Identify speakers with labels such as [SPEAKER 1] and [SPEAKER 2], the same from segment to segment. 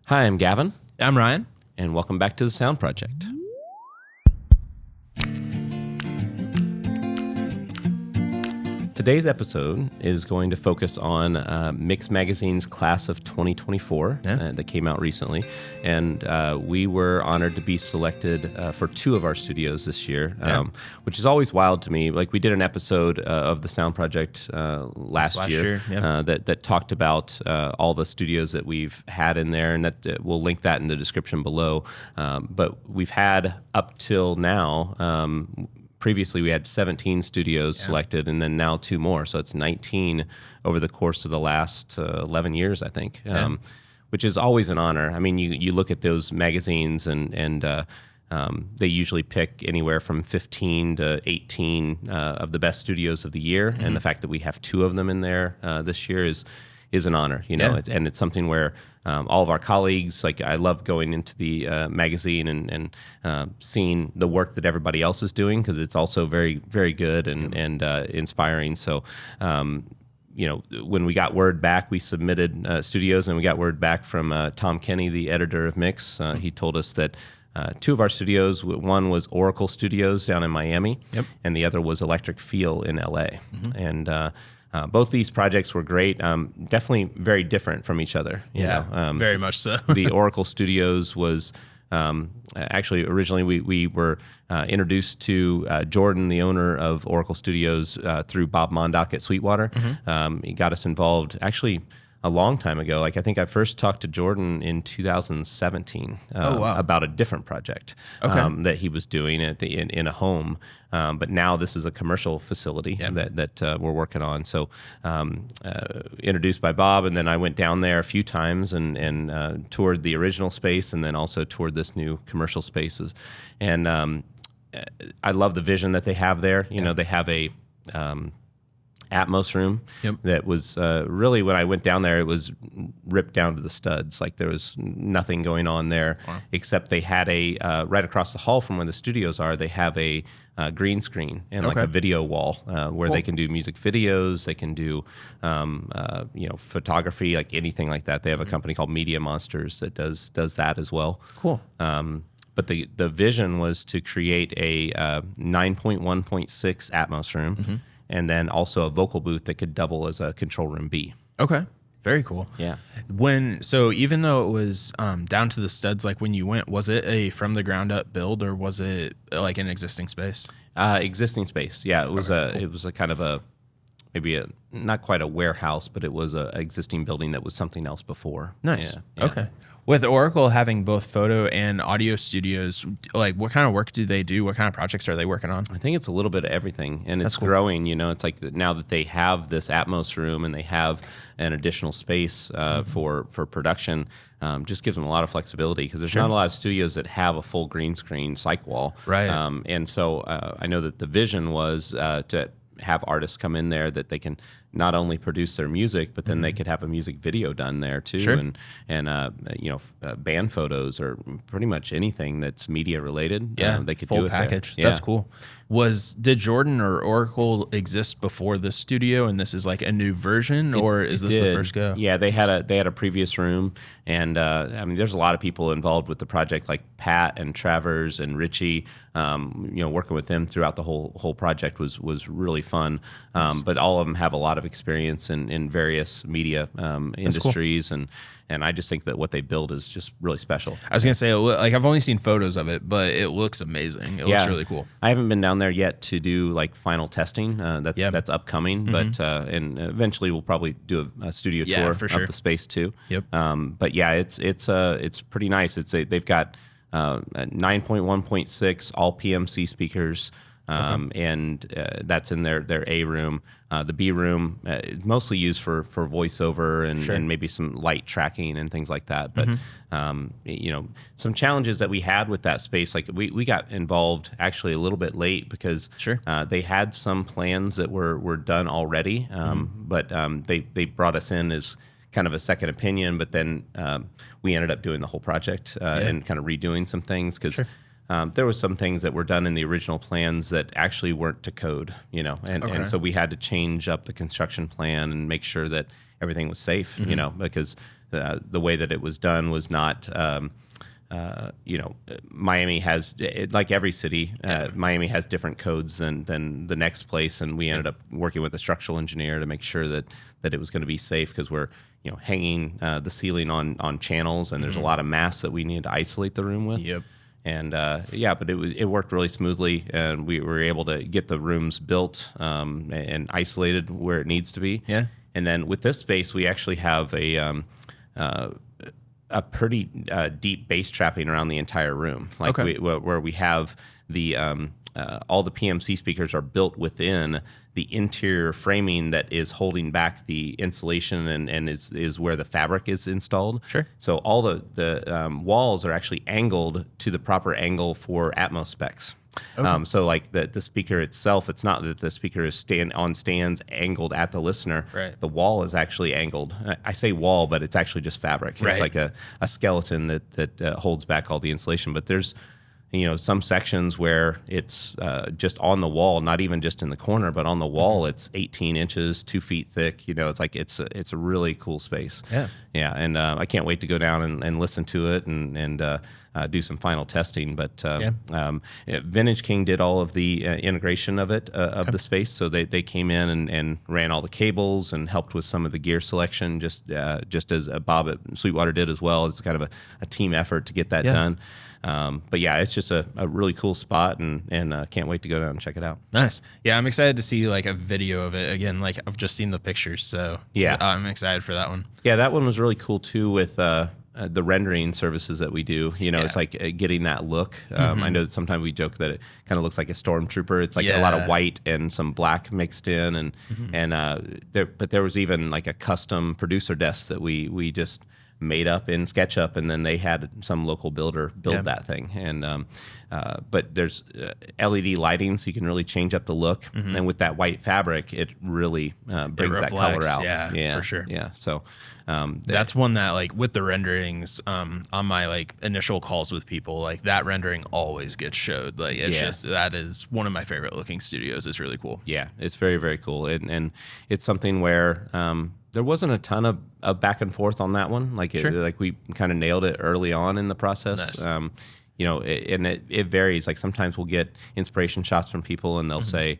[SPEAKER 1] Hi, I'm Gavin,
[SPEAKER 2] I'm Ryan.
[SPEAKER 1] and welcome back to the S.O.U.N.D Project. Today's episode is going to focus on Mix Magazine's class of 2024 that came out recently. And we were honored to be selected for two of our studios this year, which is always wild to me. Like, we did an episode of the S.O.U.N.D Project last year that talked about all the studios that we've had in there, and that we'll link that in the description below. But we've had up till now... Previously, we had 17 studios selected, and then now two more. So it's 19 over the course of the last 11 years, I think, which is always an honor. I mean, you look at those magazines, and they usually pick anywhere from 15 to 18 of the best studios of the year. Mm-hmm. And the fact that we have two of them in there this year is an honor, and it's something where all of our colleagues, like, I love going into the magazine and seeing the work that everybody else is doing, because it's also very, very good and inspiring. So, when we got word back, we submitted studios, and we got word back from Tom Kenny, the editor of Mix. He told us that two of our studios, one was Auricle Studios down in Miami, and the other was Electric Feel in LA. Mm-hmm. And both these projects were great, definitely very different from each other.
[SPEAKER 2] Very much so.
[SPEAKER 1] The Auricle Studios was actually originally we were introduced to Jordan, the owner of Auricle Studios, through Bob Mondock at Sweetwater. Mm-hmm. He got us involved actually a long time ago. Like, I think I first talked to Jordan in 2017 about a different project that he was doing in a home. But now this is a commercial facility that we're working on. So introduced by Bob, and then I went down there a few times and toured the original space, and then also toured this new commercial spaces. And I love the vision that they have there. They have a... Atmos room that was really, when I went down there, it was ripped down to the studs. Like, there was nothing going on there except they had a right across the hall from where the studios are, they have a green screen and like a video wall where they can do music videos, they can do photography, like anything like that. They have a company called Media Monsters that does that as well. Cool. But the vision was to create a 9.1.6 Atmos room. Mm-hmm. And then also a vocal booth that could double as a control room B. Okay.
[SPEAKER 2] Very cool.
[SPEAKER 1] Yeah.
[SPEAKER 2] So even though it was down to the studs, like when you went, was it a from the ground up build, or was it like an existing space?
[SPEAKER 1] Existing space. Yeah. It was it was a kind of maybe not quite a warehouse, but it was a existing building that was something else before.
[SPEAKER 2] Nice.
[SPEAKER 1] Yeah.
[SPEAKER 2] Okay. With Auricle having both photo and audio studios, like, what kind of work do they do? What kind of projects are they working on?
[SPEAKER 1] I think it's a little bit of everything, and it's growing. It's like now that they have this Atmos room and they have an additional space for production, just gives them a lot of flexibility, because there's not a lot of studios that have a full green screen cyc wall.
[SPEAKER 2] Right.
[SPEAKER 1] And so I know that the vision was to have artists come in there that they can not only produce their music, but then they could have a music video done there too, and band photos, or pretty much anything that's media related. They could
[SPEAKER 2] full
[SPEAKER 1] do it
[SPEAKER 2] package.
[SPEAKER 1] there.
[SPEAKER 2] That's cool. Did Jordan or Auricle exist before this studio, and this is like a new version, or is this the first go?
[SPEAKER 1] Yeah, they had a previous room, and I mean, there's a lot of people involved with the project, like Pat and Travers and Richie. Working with them throughout the whole project was really fun. But all of them have a lot of experience in various media industries, cool. And I just think that what they build is just really special.
[SPEAKER 2] I was gonna say, like, I've only seen photos of it, but it looks amazing. It looks really cool.
[SPEAKER 1] I haven't been down there yet to do like final testing. That's upcoming, but and eventually we'll probably do a studio tour of the space too. Yep. But yeah, it's pretty nice. They've got 9.1.6 all PMC speakers. And that's in their A room. The B room is mostly used for voiceover and maybe some light tracking and things like that. But some challenges that we had with that space, like we got involved actually a little bit late, because they had some plans that were done already, but they brought us in as kind of a second opinion. But then we ended up doing the whole project and kind of redoing some things, because there was some things that were done in the original plans that actually weren't to code, and so we had to change up the construction plan and make sure that everything was safe, because the way that it was done was not. Miami has, like every city, Miami has different codes than the next place, and we ended up working with a structural engineer to make sure that it was going to be safe, because we're hanging the ceiling on channels, and there's a lot of mass that we need to isolate the room with.
[SPEAKER 2] Yep.
[SPEAKER 1] And but it worked really smoothly, and we were able to get the rooms built and isolated where it needs to be.
[SPEAKER 2] Yeah.
[SPEAKER 1] And then with this space, we actually have a pretty deep bass trapping around the entire room, like where we have the all the PMC speakers are built within the interior framing that is holding back the insulation and is where the fabric is installed.
[SPEAKER 2] Sure.
[SPEAKER 1] So all the walls are actually angled to the proper angle for Atmos specs.
[SPEAKER 2] Okay.
[SPEAKER 1] So like the speaker itself, it's not that the speaker is on stands angled at the listener.
[SPEAKER 2] Right.
[SPEAKER 1] The wall is actually angled. I say wall, but it's actually just fabric.
[SPEAKER 2] Right.
[SPEAKER 1] It's like a skeleton that holds back all the insulation. But there's some sections where it's just on the wall, not even just in the corner, but on the wall, it's 18 inches, 2 feet thick. It's like it's a really cool space. Yeah. And I can't wait to go down and listen to it and do some final testing. But Vintage King did all of the integration of it, of the space. So they came in and ran all the cables and helped with some of the gear selection, just as Bob at Sweetwater did as well. It's kind of a team effort to get that done. But yeah, it's just a really cool spot, and can't wait to go down and check it out.
[SPEAKER 2] Nice. Yeah, I'm excited to see like a video of it again. Like I've just seen the pictures, so
[SPEAKER 1] yeah,
[SPEAKER 2] I'm excited for that one.
[SPEAKER 1] Yeah, that one was really cool too with the rendering services that we do. It's like getting that look. I know that sometimes we joke that it kind of looks like a stormtrooper. It's like a lot of white and some black mixed in, and there was even like a custom producer desk that we just made up in SketchUp, and then they had some local builder build that thing. And but there's LED lighting, so you can really change up the look. And with that white fabric, it really brings that color out.
[SPEAKER 2] Yeah, for sure.
[SPEAKER 1] Yeah, so
[SPEAKER 2] that's one that like with the renderings on my like initial calls with people, like that rendering always gets showed. Like it's just that is one of my favorite looking studios. It's really cool.
[SPEAKER 1] Yeah, it's very, very cool, and it's something where there wasn't a ton of back and forth on that one. Like like we kind of nailed it early on in the process.
[SPEAKER 2] Nice.
[SPEAKER 1] It varies. Like sometimes we'll get inspiration shots from people, and they'll say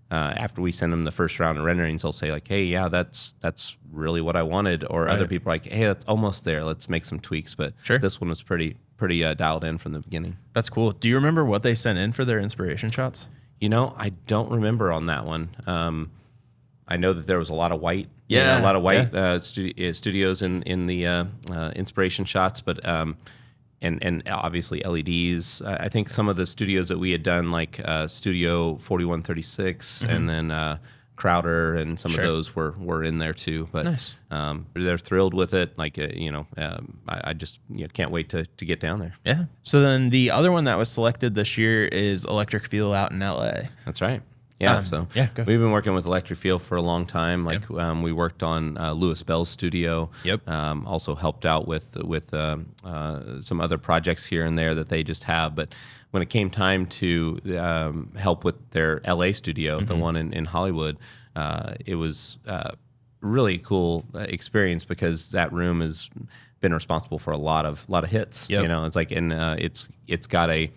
[SPEAKER 1] after we send them the first round of renderings, they'll say like, "Hey, yeah, that's really what I wanted." Or other people are like, "Hey, that's almost there. Let's make some tweaks." But this one was pretty dialed in from the beginning.
[SPEAKER 2] That's cool. Do you remember what they sent in for their inspiration shots?
[SPEAKER 1] I don't remember on that one. I know that there was a lot of white. A lot of white studios in the inspiration shots, but and obviously LEDs. I think some of the studios that we had done, like Studio 4136, and then Crowder, and some of those were in there too. But
[SPEAKER 2] nice.
[SPEAKER 1] They're thrilled with it. Like I just can't wait to get down there.
[SPEAKER 2] Yeah. So then the other one that was selected this year is Electric Feel out in LA.
[SPEAKER 1] That's right. Yeah, we've been working with Electric Feel for a long time. Like we worked on Louis Bell's studio.
[SPEAKER 2] Yep.
[SPEAKER 1] Also helped out with some other projects here and there that they just have. But when it came time to help with their LA studio, the one in Hollywood, it was really cool experience, because that room has been responsible for a lot of hits.
[SPEAKER 2] Yep.
[SPEAKER 1] It's like, and it's got a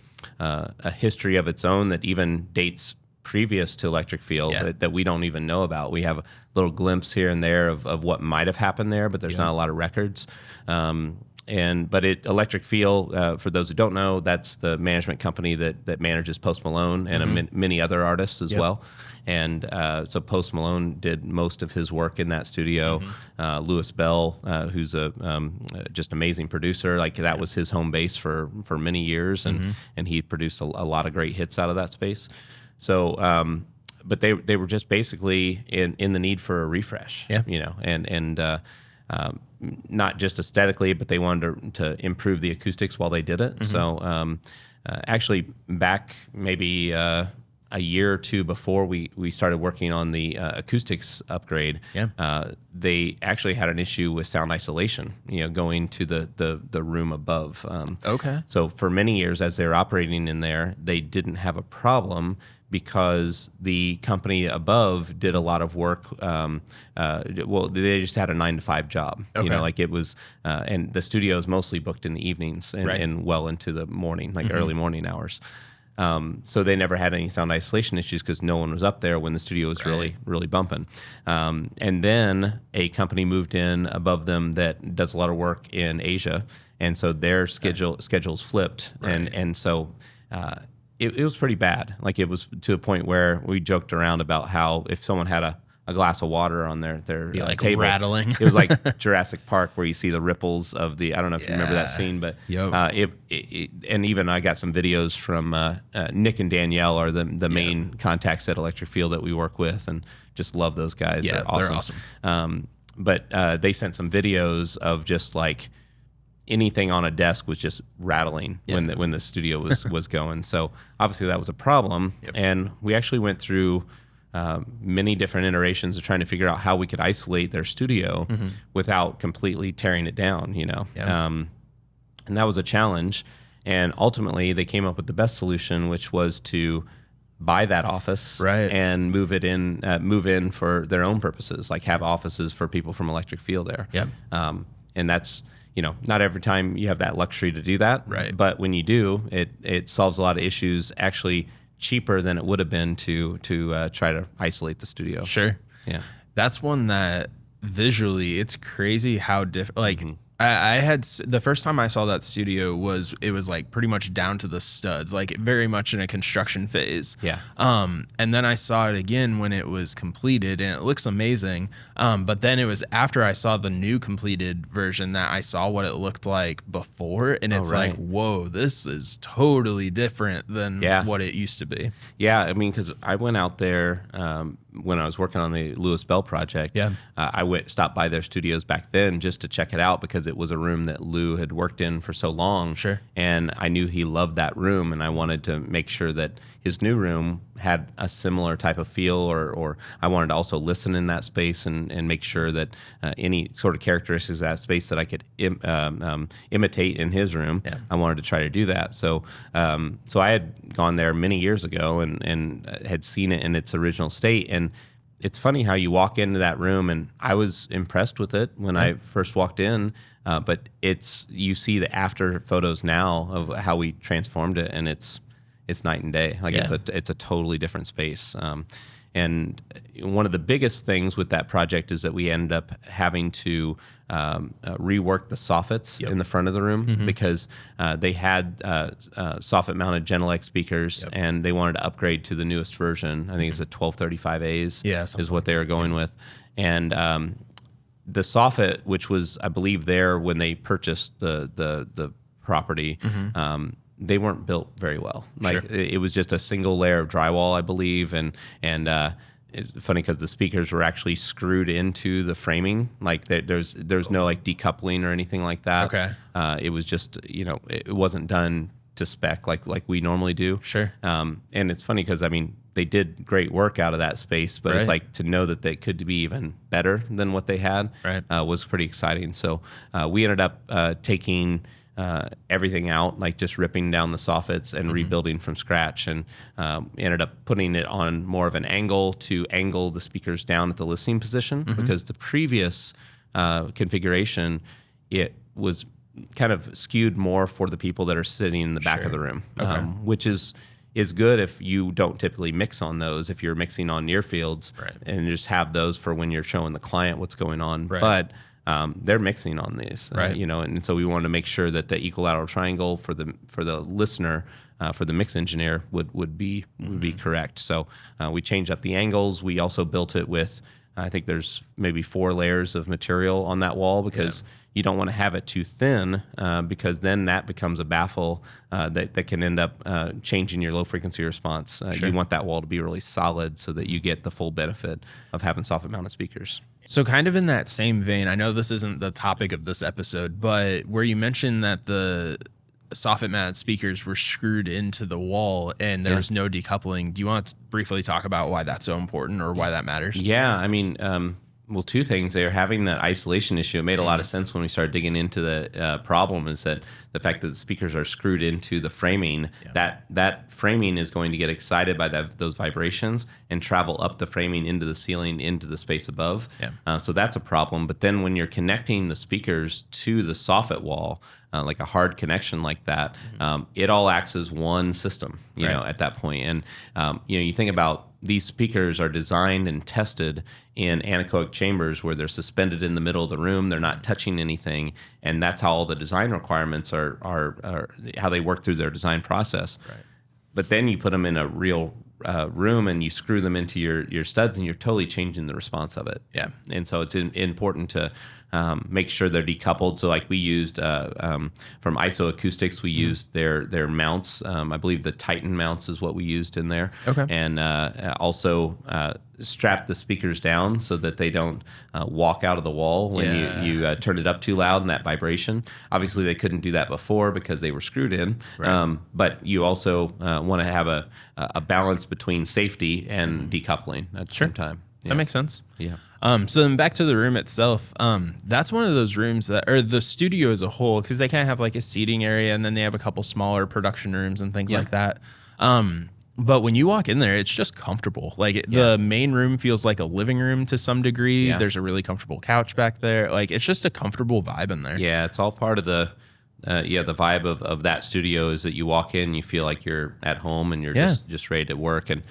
[SPEAKER 1] history of its own that even dates previous to Electric Feel that we don't even know about. We have a little glimpse here and there of what might have happened there, but there's not a lot of records. But Electric Feel, for those who don't know, that's the management company that manages Post Malone and many other artists as well. And so Post Malone did most of his work in that studio. Louis Bell, who's a just amazing producer, like that was his home base for many years, and he produced a lot of great hits out of that space. So, but they were just basically in the need for a refresh, and not just aesthetically, but they wanted to improve the acoustics while they did it. So, actually, back maybe a year or two before we started working on the acoustics upgrade, they actually had an issue with sound isolation, going to the room above.
[SPEAKER 2] Okay.
[SPEAKER 1] So for many years, as they were operating in there, they didn't have a problem because the company above did a lot of work. They just had a 9 to 5 job.
[SPEAKER 2] Okay.
[SPEAKER 1] Like it was, and the studio is mostly booked in the evenings and well into the morning, like early morning hours. So they never had any sound isolation issues because no one was up there when the studio was really, really bumping. And then a company moved in above them that does a lot of work in Asia, and so their schedules flipped, and so. It was pretty bad. Like it was to a point where we joked around about how if someone had a glass of water on their table,
[SPEAKER 2] rattling.
[SPEAKER 1] It was like Jurassic Park where you see the ripples of the. I don't know if you remember that scene, but and even I got some videos from Nick and Danielle are the main contacts at Electric Field that we work with, and just love those guys.
[SPEAKER 2] Yeah,
[SPEAKER 1] they're awesome. But they sent some videos of just like. Anything on a desk was just rattling when the studio was going. So obviously that was a problem, and we actually went through many different iterations of trying to figure out how we could isolate their studio without completely tearing it down. And that was a challenge. And ultimately, they came up with the best solution, which was to buy that office and move in for their own purposes, like have offices for people from Electric Field there. And that's. Not every time you have that luxury to do that.
[SPEAKER 2] Right.
[SPEAKER 1] But when you do, it solves a lot of issues, actually cheaper than it would have been to try to isolate the studio.
[SPEAKER 2] Sure.
[SPEAKER 1] Yeah.
[SPEAKER 2] That's one that visually, it's crazy how different. Like, I had the first time I saw that studio was like pretty much down to the studs, like very much in a construction phase.
[SPEAKER 1] Yeah.
[SPEAKER 2] And then I saw it again when it was completed, and it looks amazing. But then it was after I saw the new completed version that I saw what it looked like before, and it's like, whoa, this is totally different than what it used to be.
[SPEAKER 1] Yeah, I mean, because I went out there when I was working on the Lewis Bell project.
[SPEAKER 2] Yeah.
[SPEAKER 1] I stopped by their studios back then just to check it out because it was a room that Lou had worked in for so long.
[SPEAKER 2] Sure.
[SPEAKER 1] And I knew he loved that room, and I wanted to make sure that his new room had a similar type of feel, or I wanted to also listen in that space and make sure that any sort of characteristics of that space that I could imitate in his room, I wanted to try to do that. So I had gone there many years ago and had seen it in its original state. And it's funny how you walk into that room, and I was impressed with it when I first walked in, but you see the after photos now of how we transformed it, and it's night and day. Like it's a totally different space. And one of the biggest things with that project is that we ended up having to rework the soffits in the front of the room because they had soffit-mounted Genelec speakers, and they wanted to upgrade to the newest version. I think it's the 1235As is what they were going with. And the soffit, which was, I believe, there when they purchased the property, they weren't built very well. Like it was just a single layer of drywall, I believe, and it's funny because the speakers were actually screwed into the framing. Like there's no like decoupling or anything like that.
[SPEAKER 2] Okay.
[SPEAKER 1] It was just it wasn't done to spec like we normally do.
[SPEAKER 2] Sure.
[SPEAKER 1] And it's funny because I mean they did great work out of that space, but it's like to know that they could be even better than what they had was pretty exciting. So we ended up taking everything out, like just ripping down the soffits and rebuilding from scratch, and ended up putting it on more of an angle to angle the speakers down at the listening position because the previous configuration, it was kind of skewed more for the people that are sitting in the back of the room, which is good if you don't typically mix on those, if you're mixing on near fields and just have those for when you're showing the client what's going on. But they're mixing on these, and so we wanted to make sure that the equilateral triangle for the listener, for the mix engineer would be correct. So we changed up the angles. We also built it with, I think there's maybe 4 layers of material on that wall because you don't want to have it too thin because then that becomes a baffle that can end up changing your low frequency response. You want that wall to be really solid so that you get the full benefit of having soffit mounted speakers.
[SPEAKER 2] So kind of in that same vein, I know this isn't the topic of this episode, but where you mentioned that the soffit mounted speakers were screwed into the wall and there was no decoupling. Do you want to briefly talk about why that's so important or why that matters?
[SPEAKER 1] Yeah, I mean, well, two things. They're having that isolation issue. It made a lot of sense when we started digging into the problem, is that the fact that the speakers are screwed into the framing, that framing is going to get excited by those vibrations and travel up the framing into the ceiling, into the space above. So that's a problem. But then when you're connecting the speakers to the soffit wall, like a hard connection like that, it all acts as one system, you know, at that point. And, you think about these speakers are designed and tested in anechoic chambers where they're suspended in the middle of the room. They're not touching anything. And that's how all the design requirements are how they work through their design process. Right. But then you put them in a real room and you screw them into your studs and you're totally changing the response of it. Yeah. And so it's important to make sure they're decoupled. So like we used from ISO Acoustics, we used their mounts. I believe the Titan mounts is what we used in there. Okay. And also strap the speakers down so that they don't walk out of the wall when you turn it up too loud and that vibration. Obviously, they couldn't do that before because they were screwed in. Right. But you also want to have a balance between safety and decoupling at the same time.
[SPEAKER 2] That makes sense.
[SPEAKER 1] Yeah.
[SPEAKER 2] So then back to the room itself. That's one of those rooms that, or the studio as a whole, because they kind of have like a seating area and then they have a couple smaller production rooms and things like that. But when you walk in there, it's just comfortable. Like the main room feels like a living room to some degree. Yeah. There's a really comfortable couch back there. Like it's just a comfortable vibe in there.
[SPEAKER 1] Yeah, it's all part of the vibe of that studio is that you walk in, you feel like you're at home and you're just ready to work. And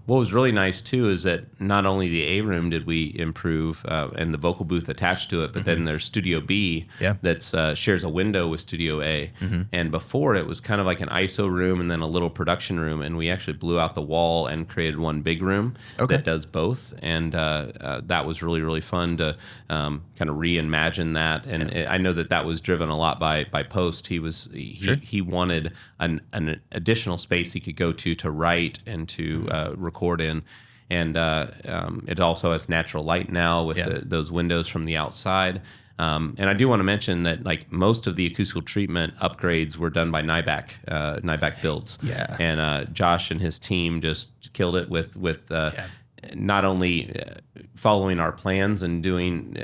[SPEAKER 1] what was really nice too is that not only the A room did we improve and the vocal booth attached to it, but then there's Studio B that shares a window with Studio A. And before it was kind of like an ISO room and then a little production room, and we actually blew out the wall and created one big room that does both. And that was really, really fun to kind of reimagine that. And I know that was driven a lot by Post. He wanted an additional space he could go to write and to record in, and it also has natural light now with those windows from the outside. And I do want to mention that like most of the acoustical treatment upgrades were done by Nyback Builds. Yeah. And Josh and his team just killed it with not only following our plans and doing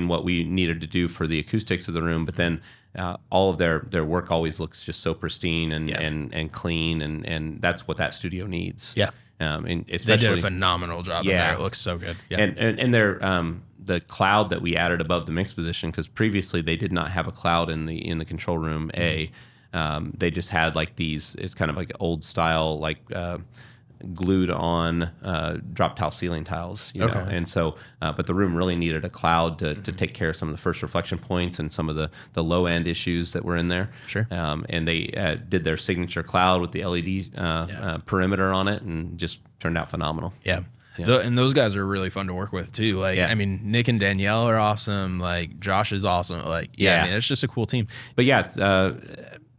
[SPEAKER 1] what we needed to do for the acoustics of the room, but then all of their work always looks just so pristine and clean, and that's what that studio needs. Yeah. And especially,
[SPEAKER 2] they did a phenomenal job in there. It looks so good. Yeah.
[SPEAKER 1] And their the cloud that we added above the mix position, because previously they did not have a cloud in the control room A. They just had like these, it's kind of like old style, like glued on drop tile ceiling tiles, you know, and so but the room really needed a cloud to take care of some of the first reflection points and some of the low end issues that were in there. Sure. And they did their signature cloud with the LED perimeter on it, and just turned out phenomenal.
[SPEAKER 2] Yeah. And those guys are really fun to work with too. Like, I mean, Nick and Danielle are awesome. Like, Josh is awesome. Like, I mean, it's just a cool team.
[SPEAKER 1] But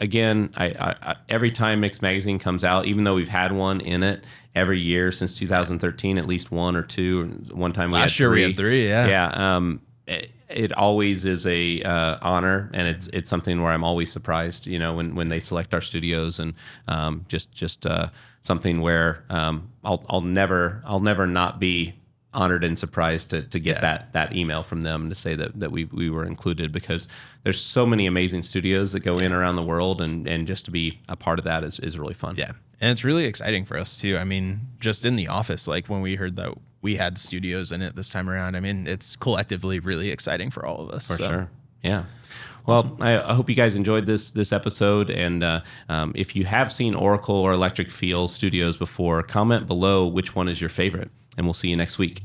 [SPEAKER 1] again, I every time Mix Magazine comes out, even though we've had one in it every year since 2013, at least one or two. One time
[SPEAKER 2] last year we had three.
[SPEAKER 1] It always is a honor, and it's something where I'm always surprised, you know, when they select our studios, and just something where I'll never not be honored and surprised to get that email from them to say that we were included, because there's so many amazing studios that go in around the world, and just to be a part of that is really fun.
[SPEAKER 2] Yeah. And it's really exciting for us too. I mean, just in the office, like when we heard that we had studios in it this time around, I mean, it's collectively really exciting for all of us.
[SPEAKER 1] For sure. Yeah. Well, I hope you guys enjoyed this episode, and if you have seen Auricle or Electric Feel studios before, comment below which one is your favorite, and we'll see you next week.